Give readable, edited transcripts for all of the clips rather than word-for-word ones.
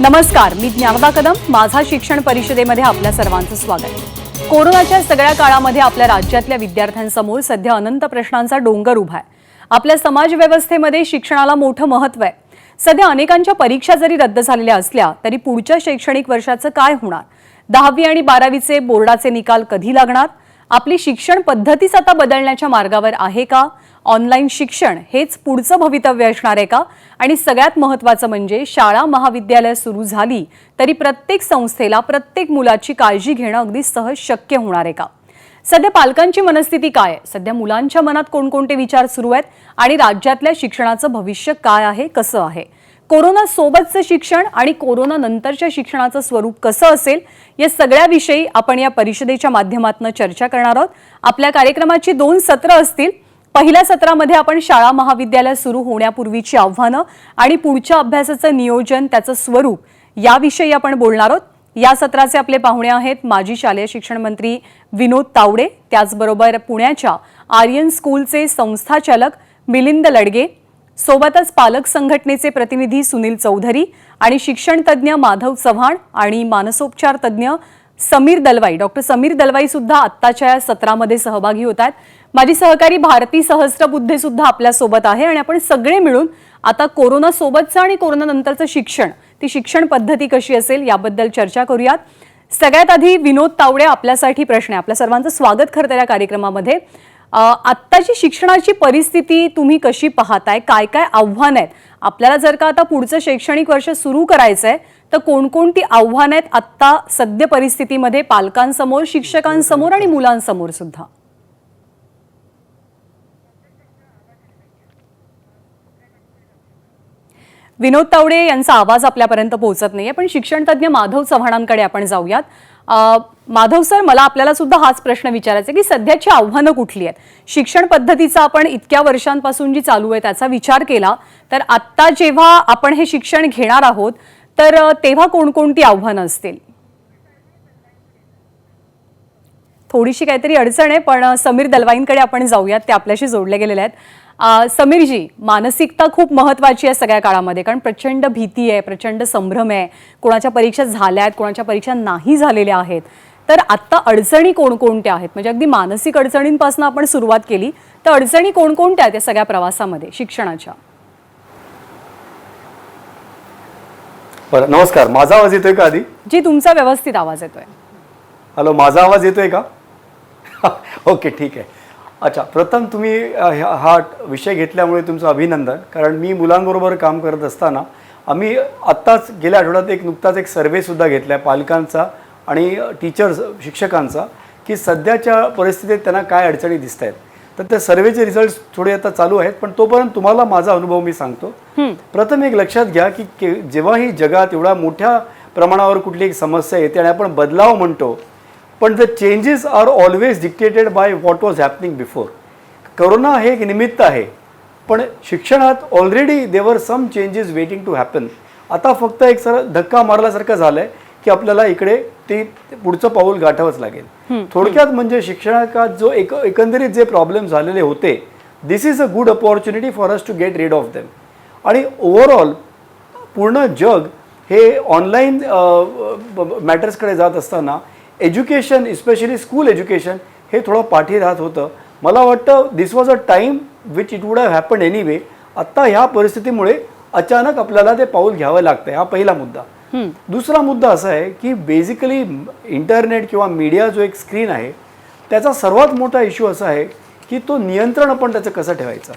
नमस्कार, मी ज्ञानदा कदम. माझा शिक्षण परिषदेमध्ये आपल्या सर्वांचं स्वागत. कोरोनाच्या सगळ्या काळामध्ये आपल्या राज्यातल्या विद्यार्थ्यांसमोर सध्या अनंत प्रश्नांचा डोंगर उभा आहे. आपल्या समाज व्यवस्थेमध्ये शिक्षणाला मोठं महत्त्व आहे. सध्या अनेकांच्या परीक्षा जरी रद्द झालेल्या असल्या तरी पुढच्या शैक्षणिक वर्षाचं काय होणार? 10वी आणि 12वीचे बोर्डाचे निकाल कधी लागणार? आपली शिक्षण पद्धतीच आता बदलण्याच्या मार्गावर आहे का? ऑनलाईन शिक्षण हेच पुढचं भवितव्य असणार आहे का? आणि सगळ्यात महत्त्वाचं म्हणजे शाळा महाविद्यालय सुरू झाली तरी प्रत्येक संस्थेला प्रत्येक मुलाची काळजी घेणं अगदी सहज शक्य होणार आहे का? सध्या पालकांची मनस्थिती काय आहे? सध्या मुलांच्या मनात कोणकोणते विचार सुरू आहेत आणि राज्यातल्या शिक्षणाचं भविष्य काय आहे, कसं आहे? कोरोना सोबतचं शिक्षण आणि कोरोना नंतरच्या शिक्षणाचं स्वरूप कसं असेल या सगळ्याविषयी आपण या परिषदेच्या माध्यमातून चर्चा करणार आहोत. आपल्या कार्यक्रमाची 2 सत्र असतील. पहिल्या सत्रामध्ये आपण शाळा महाविद्यालय सुरू होण्यापूर्वीची आव्हानं आणि पुढच्या अभ्यासाचं नियोजन, त्याचं स्वरूप याविषयी आपण बोलणार आहोत. या सत्राचे आपले पाहुणे आहेत माजी शालेय शिक्षण मंत्री विनोद तावडे, त्याचबरोबर पुण्याच्या आर्यन स्कूलचे संस्थाचालक मिलिंद लडगे, सोबतच पालक संघटनेचे प्रतिनिधी सुनील चौधरी आणि शिक्षण तज्ज्ञ माधव चव्हाण आणि मानसोपचार तज्ज्ञ समीर दलवाई, डॉक्टर समीर दलवाई सुद्धा आत्ताच्या या सत्रामध्ये सहभागी होत आहेत. माझी सहकारी भारती सहस्त्रबुद्धे सुद्धा आपल्या सोबत आहे आणि आपण सगळे मिळून आता कोरोना सोबतचं आणि कोरोना नंतरचं शिक्षण, ती शिक्षण पद्धती कशी असेल याबद्दल चर्चा करूयात. सगळ्यात आधी विनोद तावडे, आपल्यासाठी प्रश्न आहे. आपल्या सर्वांचं स्वागत खरं तर या कार्यक्रमामध्ये. आत्ताची शिक्षणाची परिस्थिती तुम्ही कशी पाहताय? काय काय आव्हानं आहेत? आपल्याला जर का आता पुढचं शैक्षणिक वर्ष सुरू करायचं आहे तर कोणकोणती आव्हानं आहेत आत्ता सद्य परिस्थितीमध्ये पालकांसमोर, शिक्षकांसमोर आणि मुलांसमोर सुद्धा? विनोद तावडे यांचा आवाज आपल्यापर्यंत पोहोचत नाहीये, पण शिक्षण तज्ज्ञ माधव चव्हाणांकडे आपण जाऊयात. माधव सर, मला आपल्याला सुद्धा हाच प्रश्न विचारायचा की सध्याची आव्हानं कुठली आहेत? शिक्षण पद्धतीचा आपण इतक्या वर्षांपासून जी चालू आहे त्याचा विचार केला तर आत्ता जेव्हा आपण हे शिक्षण घेणार आहोत तर तेव्हा कोणकोणती आव्हानं असतील? थोडीशी काहीतरी अडचण आहे, पण समीर दलवाईंकडे आपण जाऊयात, ते आपल्याशी जोडले गेलेले आहेत. समीरजी, मानसिकता खूप महत्त्वाची आहे सगळ्या काळामध्ये, कारण प्रचंड भीती आहे, प्रचंड संभ्रम आहे. कोणाच्या परीक्षा झाल्या आहेत, कोणाच्या परीक्षा नाही झालेल्या आहेत. तर आत्ता अडचणी कोणकोणत्या आहेत? म्हणजे अगदी मानसिक अडचणींपासून आपण सुरुवात केली तर अडचणी कोणकोणत्या आहेत या सगळ्या प्रवासामध्ये शिक्षणाच्या? बरं, नमस्कार. माझा आवाज येतोय का आधी? जी, तुमचा व्यवस्थित आवाज येतोय. हॅलो, माझा आवाज येतोय का? ओके, ठीक आहे. अच्छा, प्रथम तुम्ही हा विषय घेतल्यामुळे तुमचं अभिनंदन. कारण मी मुलांबरोबर काम करत असताना आम्ही आत्ताच गेल्या आठवड्यात नुकताच एक सर्व्हेसुद्धा घेतला आहे पालकांचा आणि टीचर्स, शिक्षकांचा, की सध्याच्या परिस्थितीत त्यांना काय अडचणी दिसत आहेत. तर त्या सर्व्हेचे रिझल्ट थोडे आता चालू आहेत, पण तोपर्यंत तुम्हाला माझा अनुभव मी सांगतो. प्रथम एक लक्षात घ्या की जेव्हाही जगात एवढ्या मोठ्या प्रमाणावर कुठली एक समस्या येते आणि आपण बदलाव म्हणतो, पण the changes are always dictated by what was happening before. Corona हे एक निमित्त आहे, पण शिक्षणात already there some changes waiting to happen. आता फक्त एक धक्का मारल्यासारखं झालं आहे की आपल्याला इकडे ते पुढचं पाऊल गाठावंच लागेल. थोडक्यात म्हणजे शिक्षणात जो एकंदरीत जे प्रॉब्लेम झालेले होते, this is a good opportunity for us to get rid of them. आणि ओव्हरऑल पूर्ण जग हे ऑनलाईन मॅटर्सकडे जात असताना एज्युकेशन, इस्पेशली स्कूल एज्युकेशन, हे थोडं पाठी राहत होतं. मला वाटतं this was a time which it would have happen anyway. आत्ता ह्या परिस्थितीमुळे अचानक आपल्याला ते पाऊल घ्यावं लागतं. हा पहिला मुद्दा. दुसरा मुद्दा असा आहे की बेसिकली इंटरनेट किंवा मीडिया जो एक स्क्रीन आहे त्याचा सर्वात मोठा इश्यू असा आहे की तो नियंत्रण आपण त्याचं कसं ठेवायचं.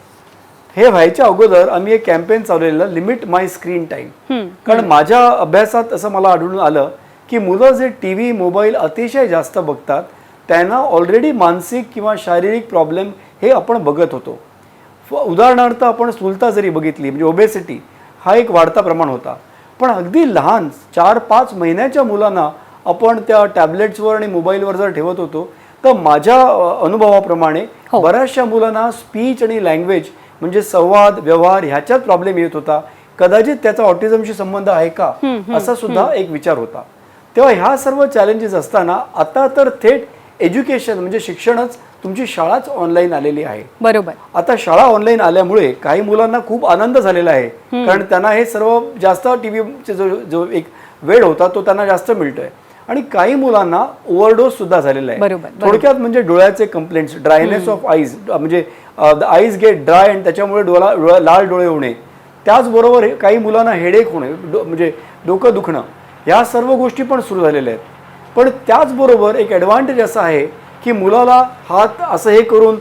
हे व्हायच्या अगोदर आम्ही एक कॅम्पेन चालवलेलं, लिमिट माय स्क्रीन टाईम. कारण माझ्या अभ्यासात असं मला आढळून आलं की मुलं जे TV, मोबाईल अतिशय जास्त बघतात त्यांना ऑलरेडी मानसिक किंवा शारीरिक प्रॉब्लेम हे आपण बघत होतो. उदाहरणार्थ आपण स्थूलता जरी बघितली, म्हणजे ओबेसिटी हा एक वाढता प्रमाण होता. पण अगदी लहान 4-5 महिन्याच्या मुलांना आपण त्या टॅबलेट्सवर आणि मोबाईलवर जर ठेवत होतो तर माझ्या अनुभवाप्रमाणे बऱ्याचशा मुलांना स्पीच आणि लँग्वेज म्हणजे संवाद, व्यवहार ह्याच्यात प्रॉब्लेम येत होता. कदाचित त्याचा ऑटिझमशी संबंध आहे का असा सुद्धा एक विचार होता. तेव्हा ह्या सर्व चॅलेंजेस असताना आता तर थेट एज्युकेशन म्हणजे शिक्षणच तुमची शाळाच ऑनलाईन आलेली आहे. बरोबर. आता शाळा ऑनलाईन आल्यामुळे काही मुलांना खूप आनंद झालेला आहे, कारण त्यांना हे सर्व जास्त टीव्हीचे जो एक वेळ होता तो त्यांना जास्त मिळतोय. आणि काही मुलांना ओव्हरडोस सुद्धा झालेला आहे. बरोबर. थोडक्यात म्हणजे डोळ्याचे कंप्लेंट्स, ड्रायनेस ऑफ आईज, म्हणजे आईज गेट ड्राय आणि त्याच्यामुळे लाल डोळे होणे, त्याचबरोबर काही मुलांना हेडेक होणे, म्हणजे डोकं दुखणं, ह्या सर्व गोष्टी पण सुरू झालेल्या आहेत. पण त्याचबरोबर एक ॲडव्हान्टेज असा आहे की मुलाला हात असं हे करून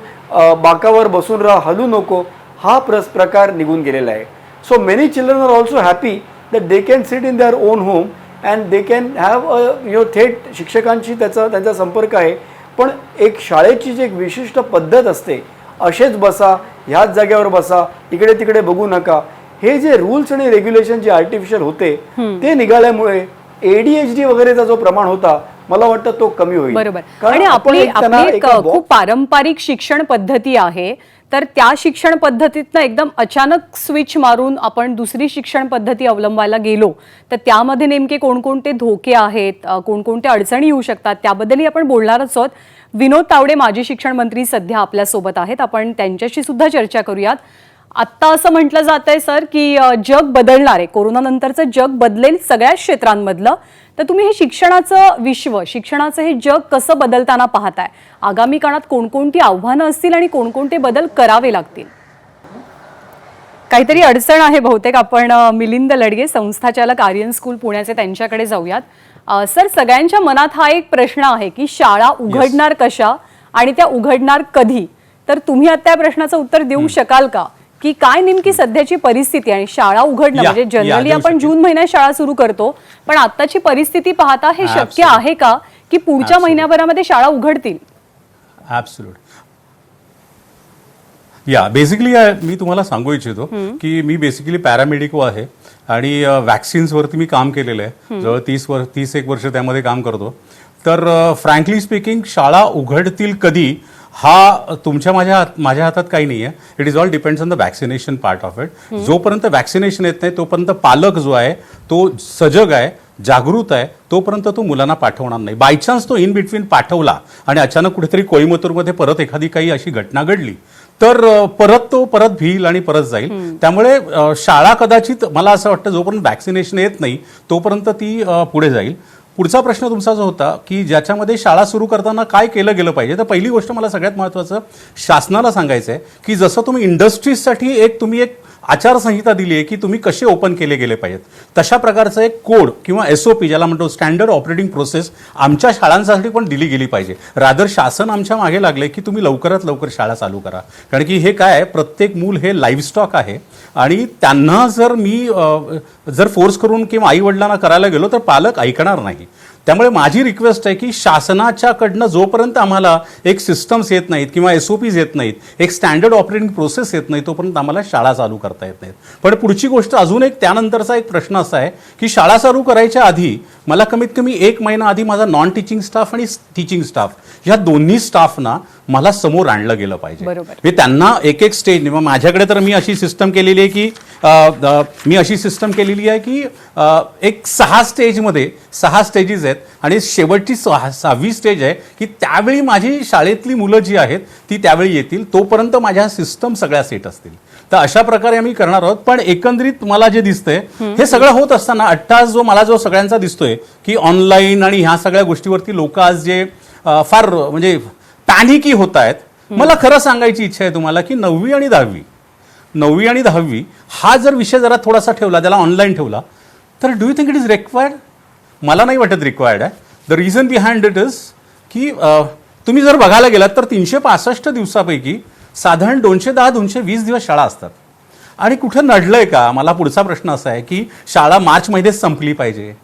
बाकावर बसून राहा, हलू नको, हा प्रकार निघून गेलेला आहे. So many children are also happy that they can sit in their own home and they can have थेट शिक्षकांशी त्यांचा संपर्क आहे. पण एक शाळेची जी एक विशिष्ट पद्धत असते, असेच बसा, ह्याच जागेवर बसा, इकडे तिकडे बघू नका, हे जे रूल्स आणि रेग्युलेशन जे आर्टिफिशियल होते ते निघाल्यामुळे ADHD वगैरेचा जो प्रमाण होता, मला वाटतं तो कमी होईल. बरोबर. आणि आपली एक खूप पारंपरिक शिक्षण पद्धती आहे, तर त्या शिक्षण पद्धतीतनं एकदम अचानक स्विच मारून आपण दुसरी शिक्षण पद्धती अवलंबायला गेलो तर त्यामध्ये नेमके कोणकोणते धोके आहेत, कोणकोणत्या अडचणी येऊ शकतात, त्याबद्दलही आपण बोलणारच आहोत. विनोद तावडे माजी शिक्षण मंत्री सध्या आपल्यासोबत आहेत, आपण त्यांच्याशी सुद्धा चर्चा करूयात. आत्ता असं म्हटलं जात आहे सर की जग बदलणार आहे, कोरोनानंतरचं जग बदलेल सगळ्याच क्षेत्रांमधलं. तर तुम्ही हे शिक्षणाचं विश्व, शिक्षणाचं हे जग कसं बदलताना पाहताय? आगामी काळात कोणकोणती आव्हानं असतील आणि कोणकोणते बदल करावे लागतील? काहीतरी अडचण आहे बहुतेक. आपण मिलिंद लडगे, संस्थाचालक आर्यन स्कूल पुण्याचे, त्यांच्याकडे जाऊयात. सर, सगळ्यांच्या मनात हा एक प्रश्न आहे की शाळा उघडणार कशा आणि त्या उघडणार कधी? तर तुम्ही आता त्या प्रश्नाचं उत्तर देऊ शकाल का, की काय नेमकी सध्याची परिस्थिती आणि शाळा उघडणं, म्हणजे जनरली आपण जून महिन्यात शाळा सुरू करतो, पण आताची परिस्थिती पाहता हे शक्य आहे का की पुढच्या महिन्याभरामध्ये शाळा उघडतील? ऍब्सोल्यूट. बेसिकली मी तुम्हाला सांगू इच्छितो की मी बेसिकली पॅरामेडिको आहे आणि वॅक्सिन्सवरती मी काम केलेलं आहे. जवळ 30 वर्ष त्यामध्ये काम करतो. तर फ्रँकली स्पीकिंग, शाळा उघडतील कधी हा तुमच्या माझ्या हातात काही नाही आहे. It is all depends on the vaccination part of it. जोपर्यंत वॅक्सिनेशन येत नाही तोपर्यंत पालक जो आहे तो सजग आहे, जागृत आहे, तोपर्यंत तो मुलांना पाठवणार नाही. बायचान्स तो इन बिटवीन पाठवला आणि अचानक कुठेतरी कोईमतूरमध्ये परत एखादी काही अशी घटना घडली तर तो परत भिईल आणि परत जाईल. त्यामुळे शाळा कदाचित, मला असं वाटतं, जोपर्यंत वॅक्सिनेशन येत नाही तोपर्यंत ती पुढे जाईल. पुढचा प्रश्न तुमचा जो होता की ज्याच्यामध्ये शाळा सुरू करताना काय केलं गेलं पाहिजे, तर पहिली गोष्ट मला सगळ्यात महत्त्वाचं शासनाला सांगायचं आहे की जसं तुम्ही इंडस्ट्रीजसाठी तुम्ही एक आचारसंहिता दिली आहे की तुम्ही कसे ओपन केले गेले पाहिजेत, तशा प्रकारचं एक कोड किंवा SOP ज्याला म्हणतो स्टँडर्ड ऑपरेटिंग प्रोसेस आमच्या शाळांसाठी पण दिली गेली पाहिजे. रादर शासन आमच्या मागे लागले की तुम्ही लवकरात लवकर शाळा चालू करा. कारण की हे काय आहे, प्रत्येक मूल हे लाईव्हस्टॉक आहे आणि त्यांना जर फोर्स करून किंवा आई वडिलांना करायला गेलो तर पालक ऐकणार नाही. त्यामुळे माझी रिक्वेस्ट आहे की शासनाच्याकडनं जोपर्यंत आम्हाला एक सिस्टम्स येत नाहीत किंवा SOPs येत नाहीत, एक स्टँडर्ड ऑपरेटिंग प्रोसेस येत नाही, तोपर्यंत आम्हाला शाळा चालू करता येत नाहीत. पण पुढची गोष्ट अजून एक त्यानंतरचा एक प्रश्न असा आहे की शाळा चालू करायच्या आधी मला कमीत कमी 1 महिना आधी माझा नॉन टीचिंग स्टाफ आणि टीचिंग स्टाफ ह्या दोन्ही स्टाफना मला समोर आणलं गेलं पाहिजे. मी त्यांना एक स्टेज, माझ्याकडे तर मी अशी सिस्टम केलेली आहे की एक 6 स्टेजेस आहेत आणि शेवटची 6वी स्टेज आहे की त्यावेळी माझी शाळेतली मुलं जी आहेत ती त्यावेळी येतील, तोपर्यंत माझ्या सिस्टम सगळ्या सेट असतील. तर अशा प्रकारे आम्ही करणार आहोत. पण एकंदरीत मला जे दिसतंय हे सगळं होत असताना अट्टास मला जो सगळ्यांचा दिसतोय की ऑनलाईन आणि ह्या सगळ्या गोष्टीवरती लोक आज जे फार म्हणजे पॅनिकी होत आहेत, मला खरं सांगायची इच्छा आहे तुम्हाला की 9वी आणि 10वी हा जर विषय जरा थोडासा ठेवला, त्याला ऑनलाईन ठेवला, तर do you think it is required? मला नाही वाटत रिक्वायर्ड आहे. The reason behind it is की तुम्ही जर बघायला गेलात तर 365 दिवसापैकी साधारण 210-220 दिवस शाळा असतात. आणि कुठं नडलंय का? मला पुढचा प्रश्न असा आहे की शाळा मार्च मध्येच संपली पाहिजे.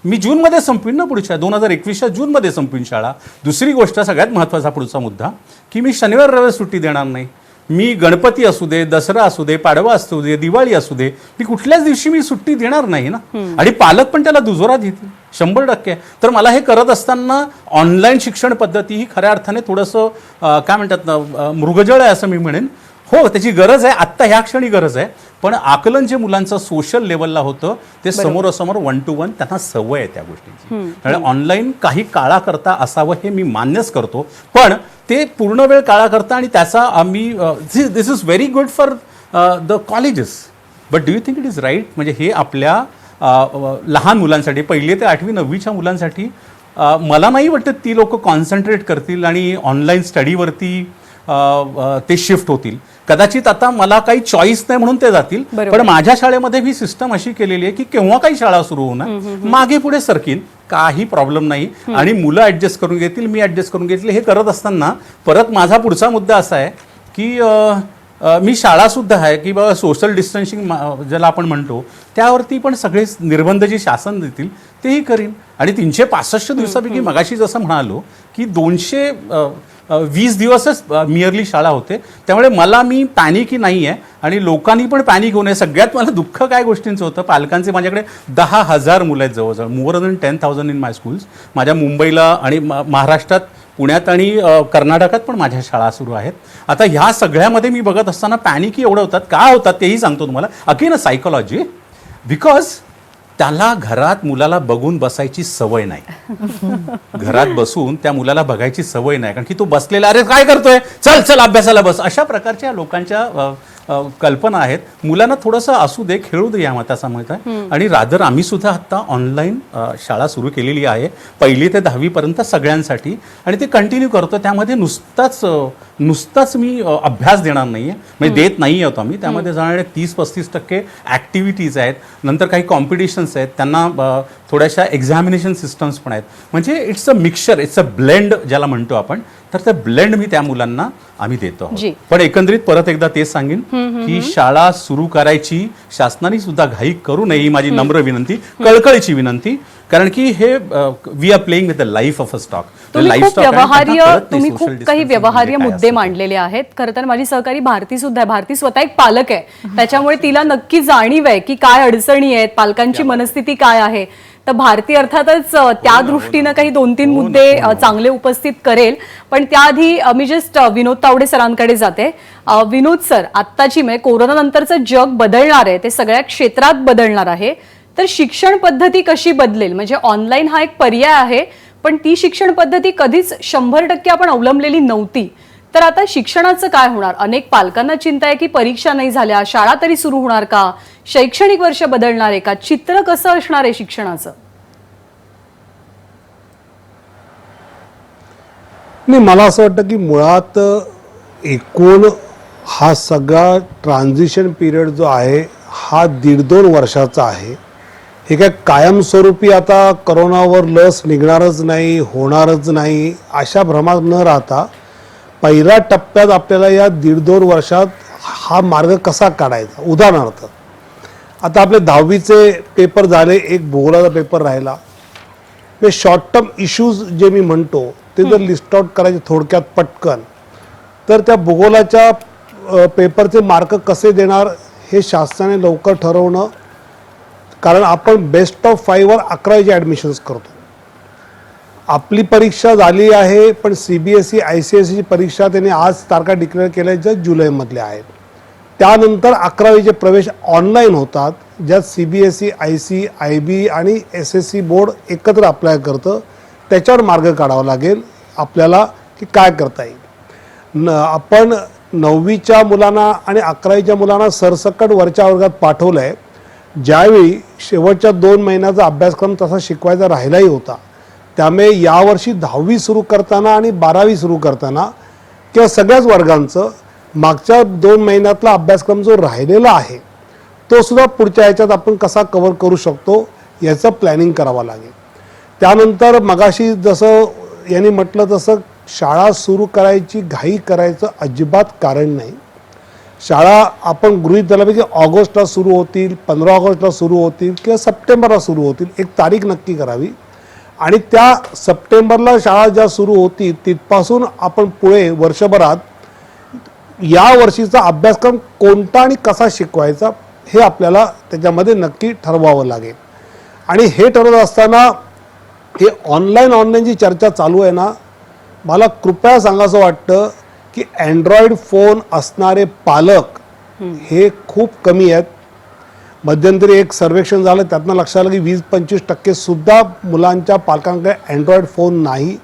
मी जूनमध्ये संपवीन ना, पुढच्या 2021च्या जूनमध्ये संपवीन शाळा. दुसरी गोष्ट, सगळ्यात महत्त्वाचा पुढचा मुद्दा, की मी शनिवार रविवार सुट्टी देणार नाही. मी गणपती असू दे, दसरा असू दे, पाडवा असू दे, दिवाळी असू दे, मी कुठल्याच दिवशी मी सुट्टी देणार नाही ना. आणि पालक पण त्याला दुजोरा देतील 100%. तर मला हे करत असताना ऑनलाईन शिक्षण पद्धती ही खऱ्या अर्थाने थोडंसं काय म्हणतात ना, मृगजळ आहे असं मी म्हणेन. हो, त्याची गरज आहे, आत्ता ह्या क्षणी गरज आहे. पण आकलन जे मुलांचं सोशल लेवलला होतं ते समोरासमोर 1 to 1 त्यांना सवय आहे त्या गोष्टींची. त्यामुळे ऑनलाईन काही काळाकरता असावं हे मी मान्यच करतो, पण ते पूर्ण वेळ काळाकरता आणि त्याचा आम्ही this is very good for the colleges, but do you think it is right? म्हणजे हे आपल्या लहान मुलांसाठी 1ली ते 8वी 9वीच्या मुलांसाठी मला नाही वाटत ती लोक कॉन्सन्ट्रेट करतील आणि ऑनलाईन स्टडीवरती ते शिफ्ट होतील. कदाचित आता मला काही चॉईस नाही म्हणून ते जातील, पण माझ्या शाळेमध्ये ही सिस्टम अशी केलेली आहे की केव्हा काही शाळा सुरू होणार मागे पुढे सरकीन, काही प्रॉब्लेम नाही आणि मुलं ऍडजस्ट करून घेतील, मी ऍडजस्ट करून घेतली. हे करत असताना परत माझा पुढचा मुद्दा असा आहे की मी शाळासुद्धा आहे की बाबा सोशल डिस्टन्सिंग ज्याला आपण म्हणतो त्यावरती पण सगळे निर्बंध जे शासन देतील तेही करीन. आणि 365 दिवसापैकी मगाशी जसं म्हणालो की 220 दिवसच मियरली शाळा होते. त्यामुळे मी पॅनिक नाही आहे आणि लोकांनी पण पॅनिक होऊ नये. सगळ्यात मला दुःख काय गोष्टींचं होतं, पालकांचे माझ्याकडे 10,000 मुलं आहेत, जवळजवळ more than 10,000 in my schools. माझ्या मुंबईला आणि महाराष्ट्रात, पुण्यात आणि कर्नाटकात पण माझ्या शाळा सुरू आहेत. आता ह्या सगळ्यामध्ये मी बघत असताना पॅनिकही एवढं होतात. का होतात तेही सांगतो तुम्हाला. अगेन अ सायकोलॉजी, बिकॉज त्याला घरात मुलाला बघून बसायची सवय नाही. घरात बसून त्या मुलाला बघायची सवय नाही, कारण की तो बसलेला, अरे काय करतोय, चल चल अभ्यासाला बस, अशा प्रकारच्या लोकांच्या कल्पना आहेत. मुलांना थोडंसं असू दे, खेळू दे या मताचा मत आहे. आणि रादर आम्ही सुद्धा आत्ता ऑनलाईन शाळा सुरू केलेली आहे 1ली ते 10वी पर्यंत सगळ्यांसाठी, आणि ते कंटिन्यू करतो. त्यामध्ये नुसताच मी अभ्यास देणार नाही आहे, म्हणजे देत नाही आहोत आम्ही. त्यामध्ये जाणारे 30-35% ॲक्टिव्हिटीज आहेत, नंतर काही कॉम्पिटिशन्स आहेत, त्यांना थोड्याशा एक्झामिनेशन सिस्टम्स पण आहेत. म्हणजे it's a mixture, it's a blend ज्याला म्हणतो आपण, तर ते ब्लेंड मी त्या मुलांना आम्ही देतो. पण एकंदरीत परत एकदा तेच सांगेन की शाळा सुरू करायची शासनाने सुद्धा घाई करू नये ही माझी नम्र विनंती, कळकळीची विनंती. कारण की हे we are playing with the life of a stock. तुम्ही खूप काही व्यवहार्य मुद्दे मांडलेले आहेत. खरं तर माझी सहकारी भारती सुद्धा आहे. भारती स्वतः एक पालक आहे, त्याच्यामुळे तिला नक्की जाणीव आहे की काय अडचणी आहेत, पालकांची मनस्थिती काय आहे. तर भारती अर्थातच त्या दृष्टीनं काही 2-3 मुद्दे चांगले उपस्थित करेल. पण त्याआधी मी जस्ट विनोद तावडे सरांकडे जाते. विनोद सर, आत्ताची म्हणजे कोरोना नंतरचं जग बदलणार आहे, ते सगळ्या क्षेत्रात बदलणार आहे. तर शिक्षण पद्धती कशी बदलेल? म्हणजे ऑनलाईन हा एक पर्याय आहे, पण ती शिक्षण पद्धती कधीच 100% आपण अवलंबलेली नव्हती. तर आता शिक्षणाचं काय होणार? अनेक पालकांना चिंता आहे की परीक्षा नाही झाल्या, शाळा तरी सुरू होणार का, शैक्षणिक वर्ष बदलणार आहे का, चित्र कसं असणार आहे शिक्षणाचं? नाही, मला असं वाटतं की मुळात एकूण हा सगळा ट्रान्झिशन पिरियड जो आहे हा 1.5-2 वर्षाचा आहे. हे काय कायमस्वरूपी आता करोनावर लस निघणारच नाही, होणारच नाही अशा भ्रमात न राहता पहिल्या टप्प्यात आपल्याला या 1.5-2 वर्षात हा मार्ग कसा काढायचा. उदाहरणार्थ आता आपले 10वीचे पेपर झाले, एक भूगोलाचा पेपर राहिला. हे शॉर्ट टर्म इश्यूज जे मी म्हणतो ते जर लिस्ट आउट करायचे थोडक्यात पटकन, तर त्या भूगोलाच्या पेपरचे मार्क कसे देणार हे शासनाने लवकर ठरवणं. कारण आपण बेस्ट ऑफ 5वर 11वीचे ॲडमिशन्स करतो. आपली परीक्षा झाली आहे, पण CBSE ICSEची परीक्षा त्यांनी आज तारखा डिक्लेअर केल्या ज्या जुलैमधल्या आहेत. त्यानंतर 11वीचे प्रवेश ऑनलाईन होतात, ज्यात CBSE, IC, IB आणि SSC बोर्ड एकत्र अप्लाय करतं. त्याच्यावर मार्ग काढावा लागेल आपल्याला की काय करता येईल. आपण 9वीच्या मुलांना आणि 11वीच्या मुलांना सरसकट वरच्या वर्गात पाठवलं आहे, ज्यावेळी शेवटच्या 2 महिन्याचा अभ्यासक्रम तसा शिकवायचा राहिलाही होता. त्यामुळे यावर्षी 10वी सुरू करताना आणि 12वी सुरू करताना किंवा सगळ्याच वर्गांचं मागच्या 2 महिन्यातला अभ्यासक्रम जो राहिलेला आहे तो सुद्धा पुढच्या ह्याच्यात आपण कसा कव्हर करू शकतो याचं प्लॅनिंग करावं लागेल. त्यानंतर मगाशी जसं यांनी म्हटलं तसं शाळा सुरू करायची घाई करायचं अजिबात कारण नाही. शाळा आपण गृहीत धरलं की ऑगस्टला सुरू होतील, 15 ऑगस्टला सुरू होतील किंवा सप्टेंबरला सुरू होतील. एक तारीख नक्की करावी आणि त्या सप्टेंबरला शाळा ज्या सुरू होतील तिथपासून आपण पुढे वर्षभरात या वर्षीचा अभ्यासक्रम कोणता आणि कसा शिकवायचा हे आपल्याला त्याच्यामध्ये नक्की ठरवावं लागेल. आणि हे ठरवत असताना हे ऑनलाईनची चर्चा चालू आहे ना, मला कृपया सांगायचं वाटतं की की अँड्रॉइड फोन असणारे पालक हे खूप कमी आहेत. मध्यंतरी एक सर्वेक्षण झालं, त्यातनं लक्षात आलं की 20-25% सुद्धा मुलांच्या पालकांकडे अँड्रॉइड फोन नाही.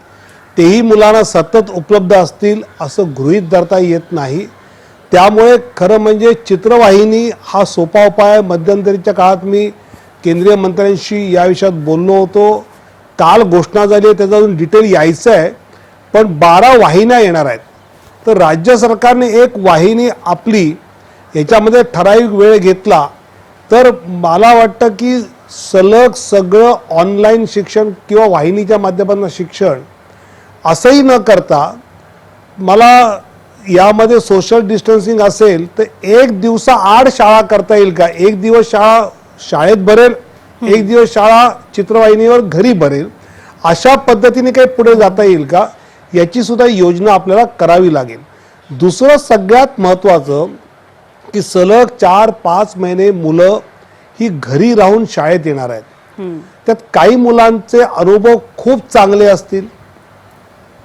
तेही मुलांना सतत उपलब्ध असतील असं गृहीत धरता येत नाही. त्यामुळे खरं म्हणजे चित्रवाहिनी हा सोपा उपाय आहे. मध्यंतरीच्या काळात मी केंद्रीय मंत्र्यांशी या विषयात बोललो होतो. काल घोषणा झाली आहे, त्याचं अजून डिटेल यायचं आहे, पण 12 वाहिन्या येणार आहेत. तर राज्य सरकारने एक वाहिनी आपली याच्यामध्ये ठराविक वेळ घेतला तर मला वाटतं की सलग सगळं ऑनलाईन शिक्षण किंवा वाहिनीच्या माध्यमातून शिक्षण असंही न करता मला यामध्ये सोशल डिस्टन्सिंग असेल तर एक दिवसाआड शाळा करता येईल का? एक दिवस शाळा शाळेत भरेल, एक दिवस शाळा चित्रवाहिनीवर घरी भरेल, अशा पद्धतीने काही पुढे जाता येईल का? याची सुद्धा योजना आपल्याला करावी लागेल. दुसरं सगळ्यात महत्त्वाचं की सलग 4-5 महिने मुलं ही घरी राहून शाळेत येणार आहेत. त्यात काही मुलांचे अनुभव खूप चांगले असतील,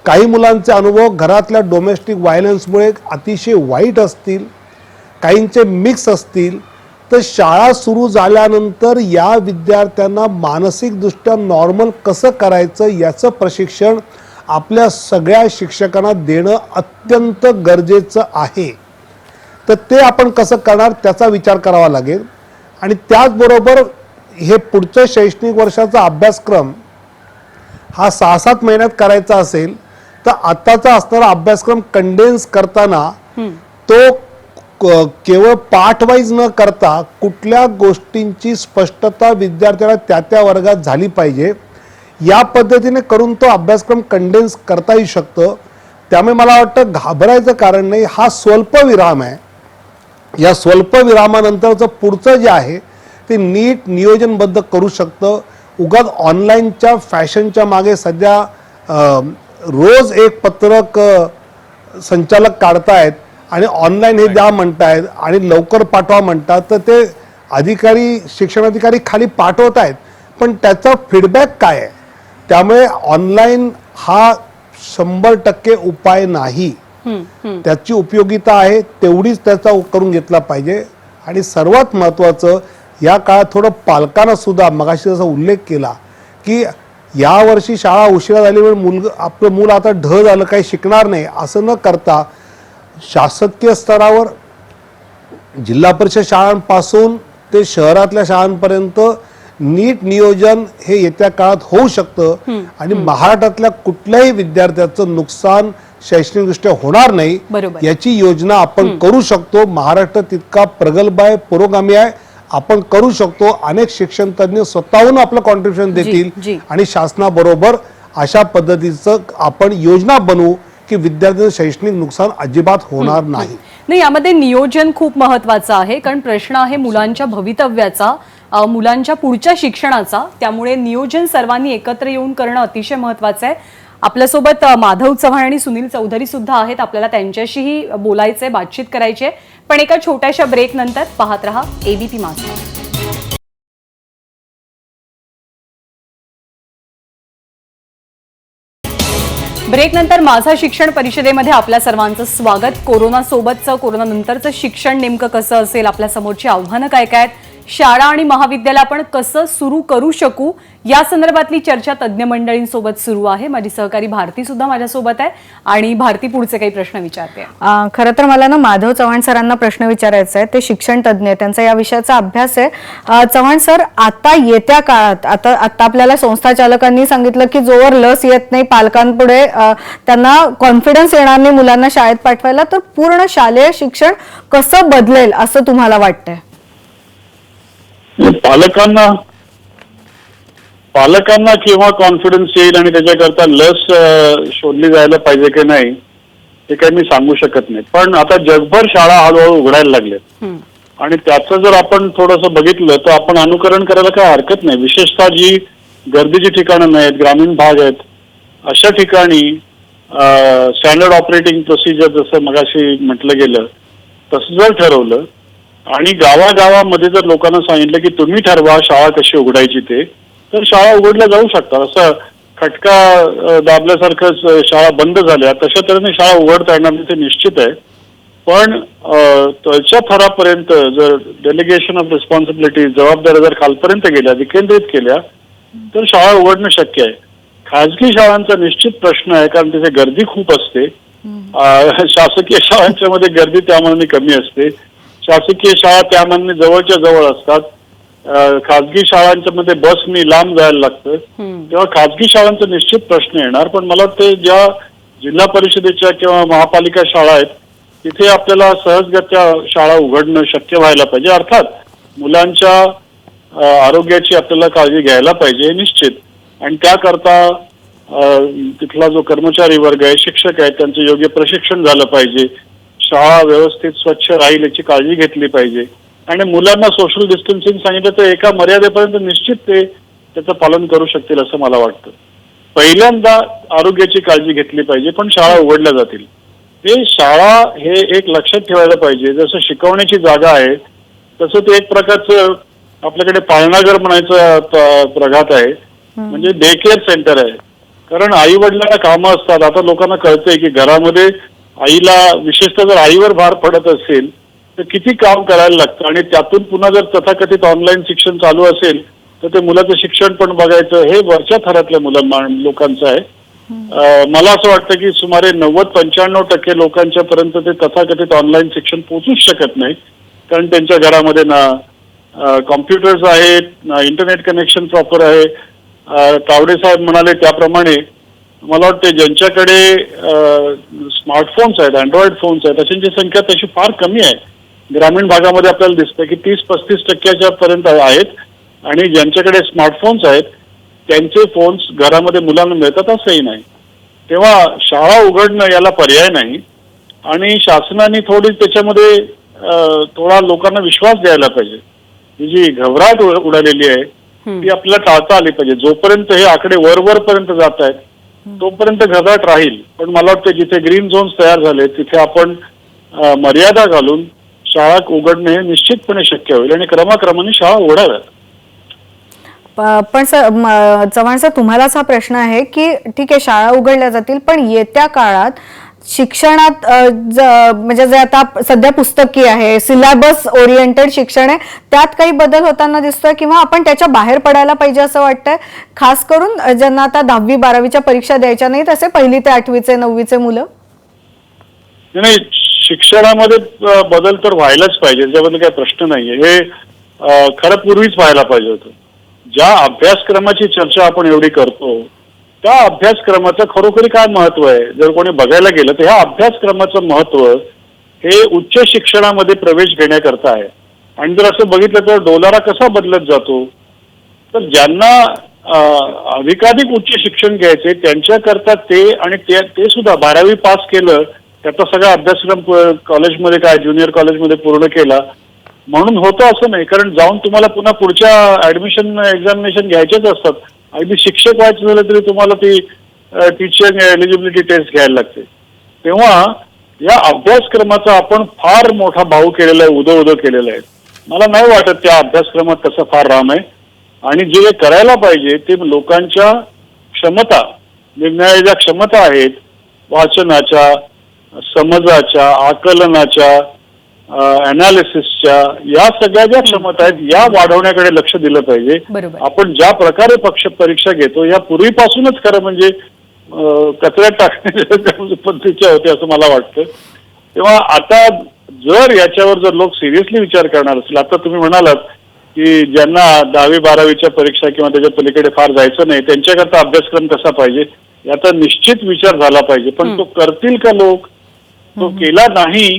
काही मुलांचे अनुभव घरातल्या डोमेस्टिक व्हायलन्समुळे अतिशय वाईट असतील, काहींचे मिक्स असतील. तर शाळा सुरू झाल्यानंतर या विद्यार्थ्यांना मानसिकदृष्ट्या नॉर्मल कसं करायचं याचं प्रशिक्षण आपल्या सगळ्या शिक्षकांना देणं अत्यंत गरजेचं आहे. तर ते आपण कसं करणार त्याचा विचार करावा लागेल. आणि त्याचबरोबर हे पुढचं शैक्षणिक वर्षाचा अभ्यासक्रम हा 6-7 महिन्यात करायचा असेल तर आत्ताचा असणारा अभ्यासक्रम कंडेन्स करताना तो केवळ पाठ वाईज न करता कुठल्या गोष्टींची स्पष्टता विद्यार्थ्याला त्या वर्गात झाली पाहिजे, या पद्धतीने करून तो अभ्यासक्रम कंडेन्स करता येऊ शकतो. त्यामुळे मला वाटतं घाबरायचं कारण नाही. हा स्वल्पविराम आहे. या स्वल्पविरामानंतरचं पुढचं जे आहे ते नीट नियोजनबद्ध करू शकतं. उगाच ऑनलाईनच्या फॅशनच्या मागे सध्या रोज एक पत्रक संचालक काढतायत आणि ऑनलाईन हे द्या म्हणतायत आणि लवकर पाठवा म्हणतात. तर ते अधिकारी, शिक्षणाधिकारी खाली पाठवत आहेत, पण त्याचा फीडबॅक काय आहे? त्यामुळे ऑनलाईन हा 100% उपाय नाही. त्याची उपयोगिता आहे तेवढीच त्याचा करून घेतला पाहिजे. आणि सर्वात महत्त्वाचं या काळात थोडं पालकांना सुद्धा, मगाशी जसा उल्लेख केला की यावर्षी शाळा उशिरा झाल्यामुळे आपलं मूल आता ढ झालं, काही शिकणार नाही, असं न करता शासकीय स्तरावर जिल्हा परिषद शाळांपासून ते शहरातल्या शाळांपर्यंत नीट नियोजन हे येत्या काळात होऊ शकतं आणि महाराष्ट्रातल्या कुठल्याही विद्यार्थ्याचं नुकसान शैक्षणिकदृष्ट्या होणार नाही याची योजना आपण करू शकतो. महाराष्ट्र तितका प्रगल्भ आहे, पुरोगामी आहे, आपण करू शकतो. अनेक शिक्षण तज्ञ स्वतःहून आपलं कॉन्ट्रीब्युशन देतील आणि शासनाबरोबर अशा पद्धतीचं आपण योजना बनवू की विद्यार्थ्यांचं शैक्षणिक नुकसान अजिबात होणार नाही. नाही, यामध्ये नियोजन खूप महत्वाचं आहे, कारण प्रश्न आहे मुलांच्या भवितव्याचा, मुलांच्या पुढच्या शिक्षणाचा. त्यामुळे नियोजन सर्वांनी एकत्र येऊन करणं अतिशय महत्वाचं आहे. आपल्यासोबत माधव चव्हाण आणि सुनील चौधरी सुद्धा आहेत. आपल्याला त्यांच्याशीही बोलायचंय, बातचीत करायची आहे, पण एका छोट्याशा ब्रेक नंतर पाहत रहा एबीपी माझा. ब्रेक नंतर माझा शिक्षण परिषदेमध्ये आपल्या सर्वांचं स्वागत. कोरोना सोबतचं, कोरोना नंतरचं शिक्षण नेमकं कसं असेल, आपल्या समोरची आव्हानं काय काय आहेत, शाळा आणि महाविद्यालय आपण कसं सुरू करू शकू, या संदर्भातली चर्चा तज्ज्ञ मंडळींसोबत सुरू आहे. माझी सहकारी भारती सुद्धा माझ्यासोबत आहे आणि भारती पुढचे काही प्रश्न विचारते. खरं तर मला ना माधव चव्हाण सरांना प्रश्न विचारायचा आहे. ते शिक्षण तज्ज्ञ, त्यांचा या विषयाचा अभ्यास आहे. चव्हाण सर, आता येत्या काळात आता आपल्याला संस्था चालकांनी सांगितलं की जोवर लस येत नाही पालकांपुढे त्यांना कॉन्फिडन्स येणार नाही मुलांना शाळेत पाठवायला, तर पूर्ण शालेय शिक्षण कसं बदलेल असं तुम्हाला वाटतंय? पालकांना केव्हा कॉन्फिडन्स येईल आणि त्याच्याकरता लस शोधली जायला पाहिजे की नाही हे काही मी सांगू शकत नाही. पण आता जगभर शाळा हळूहळू उघडायला लागल्यात आणि त्याचं जर आपण थोडंसं बघितलं तर आपण अनुकरण करायला काय हरकत नाही. विशेषतः जी गर्दीची ठिकाणं नाहीत, ग्रामीण भाग आहेत, अशा ठिकाणी स्टँडर्ड ऑपरेटिंग प्रोसिजर जसं मगाशी म्हटलं गेलं तसं जर ठरवलं आणि गावागावामध्ये जर लोकांना सांगितलं की तुम्ही ठरवा शाळा कशी उघडायची ते, तर शाळा उघडल्या जाऊ शकतात. असं खटका दाबल्यासारखं शाळा बंद झाल्या, तशा तऱ्हेने शाळा उघडता येणार नाही ते निश्चित आहे. पण तळच्या थरापर्यंत जर डेलिगेशन ऑफ रिस्पॉन्सिबिलिटी, जबाबदाऱ्या जर खालपर्यंत गेल्या, विकेंद्रित केल्या, तर शाळा उघडणं शक्य आहे. खाजगी शाळांचा निश्चित प्रश्न आहे, कारण तिथे गर्दी खूप असते. शासकीय शाळांच्या मध्ये गर्दी त्यामानाने कमी असते. शासकीय शाळा त्यामानाने जवळच्या जवळ असतात. खाजगी शाळांच्या मध्ये बसनी लांब जायला लागतं. तेव्हा खाजगी शाळांचा निश्चित प्रश्न येणार. पण मला वाटतं ज्या जिल्हा परिषदेच्या किंवा महापालिका शाळा आहेत तिथे आपल्याला सहजगत्या शाळा उघडणं शक्य व्हायला पाहिजे. अर्थात मुलांच्या आरोग्याची आपल्याला काळजी घ्यायला पाहिजे हे निश्चित. आणि त्याकरता तिथला जो कर्मचारी वर्ग आहे, शिक्षक आहेत, त्यांचं योग्य प्रशिक्षण झालं पाहिजे. शाळा व्यवस्थित स्वच्छ राहील याची काळजी घेतली पाहिजे. आणि मुलांना सोशल डिस्टन्सिंग सांगितलं तर एका मर्यादेपर्यंत निश्चित ते त्याचं पालन करू शकतील असं मला वाटतं. पहिल्यांदा आरोग्याची काळजी घेतली पाहिजे, पण शाळा उघडल्या जातील. हे शाळा हे एक लक्षात ठेवायला पाहिजे. जसं शिकवण्याची जागा आहे तसं ते एक प्रकारचं आपल्याकडे पाळणाघर म्हणायचं प्रघात आहे, म्हणजे डे केअर सेंटर आहे. कारण आई वडिलांना कामं असतात. आता लोकांना कळतंय की घरामध्ये आईला, विशेषतः जर आईवर भार पडत असेल तर किती काम करायला लागतं. आणि त्यातून पुन्हा जर तथाकथित ऑनलाईन शिक्षण चालू असेल तर ते मुलाचं शिक्षण पण बघायचं, हे वरच्या थरातल्या लोकांचं आहे. मला असं वाटतं की सुमारे 90-95% लोकांच्या पर्यंत ते तथाकथित ऑनलाईन शिक्षण पोहोचूच शकत नाही. कारण त्यांच्या घरामध्ये ना कॉम्प्युटर्स आहेत, ना इंटरनेट कनेक्शन प्रॉपर आहे. तावडे साहेब म्हणाले त्याप्रमाणे मला वाटतं ज्यांच्याकडे स्मार्टफोन्स आहेत, अँड्रॉइड फोन्स आहेत, अशांची संख्या तशी फार कमी आहे. ग्रामीण भागामध्ये आपल्याला दिसतं की 30-35% पर्यंत आहेत. आणि ज्यांच्याकडे स्मार्टफोन्स आहेत त्यांचे फोन्स घरामध्ये मुलांना मिळतात असंही नाही. तेव्हा शाळा उघडणं याला पर्याय नाही. आणि शासनाने थोडी त्याच्यामध्ये थोडा लोकांना विश्वास द्यायला पाहिजे. ही जी घबराट उडालेली आहे ती आपल्याला टाळता आली पाहिजे. जोपर्यंत हे आकडे वरपर्यंत जात आहेत तोपर्यंत घबराट राहील. पण मला वाटतं जिथे ग्रीन झोन्स तयार झाले तिथे आपण मर्यादा घालून शाळा उघडणे हे निश्चितपणे शक्य होईल आणि क्रमाक्रमाने शाळा उघडाव्यात. पण चव्हाण सर, तुम्हालाच हा प्रश्न आहे की ठीक आहे शाळा उघडल्या जातील, पण येत्या काळात शिक्षणात म्हणजे जे आता सध्या पुस्तकी आहे, सिलेबस ओरिएंटेड शिक्षण आहे, त्यात काही बदल होताना दिसतोय किंवा आपण त्याच्या बाहेर पडायला पाहिजे असं वाटतंय, खास करून ज्यांना आता 10वी-12वीच्या परीक्षा द्यायच्या नाहीत असे 1ली ते 8वीचे 9वीचे मुलं? नाही, शिक्षणामध्ये बदल तर व्हायलाच पाहिजे, त्याच्याबद्दल काही प्रश्न नाहीये. हे खरं पूर्वीच व्हायला पाहिजे होतं. ज्या अभ्यासक्रमाची चर्चा आपण एवढी करतो त्या अभ्यासक्रमाचं खरोखरी काय महत्व आहे जर कोणी बघायला गेलं तर ह्या अभ्यासक्रमाचं महत्व हे उच्च शिक्षणामध्ये प्रवेश घेण्याकरता आहे. आणि जर असं बघितलं तर डोलारा कसा बदलत जातो, तर ज्यांना अधिकाधिक उच्च शिक्षण घ्यायचे त्यांच्याकरता ते, आणि ते सुद्धा 12वी पास केलं त्याचा सगळा अभ्यासक्रम कॉलेजमध्ये काय ज्युनियर कॉलेजमध्ये पूर्ण केला म्हणून होतं असं नाही. कारण जाऊन तुम्हाला पुन्हा पुढच्या ऍडमिशन एक्झामिनेशन घ्यायचेच असतात. अगदी शिक्षक व्हायचं झालं तरी तुम्हाला ती टीचिंग एलिजिबिलिटी टेस्ट घ्यायला लागते. तेव्हा या अभ्यासक्रमाचा आपण फार मोठा भाऊ केलेला आहे, उदो केलेला आहे. मला नाही वाटत त्या अभ्यासक्रमात तसं फार राम आहे. आणि जे करायला पाहिजे ते लोकांच्या क्षमता, निर्णयाच्या क्षमता आहेत, वाचनाच्या, समजाच्या, आकलनाच्या, अनालिसिसच्या, या सगळ्या ज्या क्षमता आहेत या वाढवण्याकडे लक्ष दिलं पाहिजे. आपण ज्या प्रकारे परीक्षा घेतो या पूर्वीपासूनच खरं म्हणजे कचऱ्यात टाकण्याच्या पद्धतीच्या होते असं मला वाटतं. तेव्हा आता जर याच्यावर जर लोक सिरियसली विचार करणार असेल, आता तुम्ही म्हणालात की ज्यांना 10वी-12वीच्या परीक्षा किंवा त्याच्या पलीकडे फार जायचं नाही त्यांच्याकरता अभ्यासक्रम कसा पाहिजे याचा निश्चित विचार झाला पाहिजे. पण तो करतील का लोक? तो केला नाही,